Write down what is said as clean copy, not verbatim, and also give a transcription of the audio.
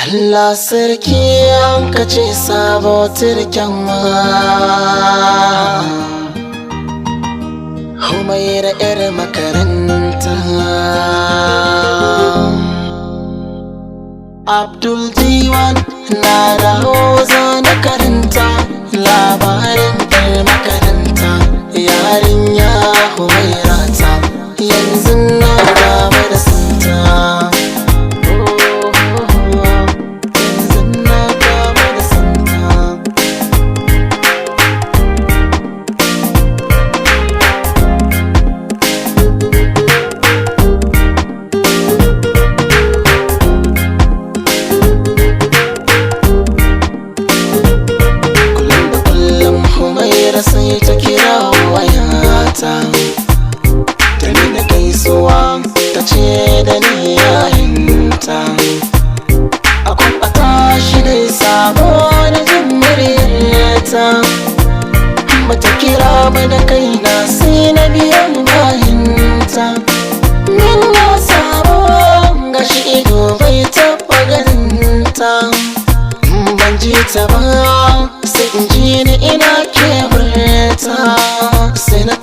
Allah sarki an kace sabo turken ma Humaira yar makaranta Abdul diwan na dawo zana karanta labarin yar makaranta yarinya Humaira ta yanzu na gaba da santa sai ta kira wayata ta nuna gaisuwa ta ce da ni yayinta a kwambata shi dai sabo da jin muryarta bata kira ba da kaina sai na biyan bayanta min na sabo gashi ido bai taɓa ganinta ban ji ta ba sai in ji ni ina kewarta sai na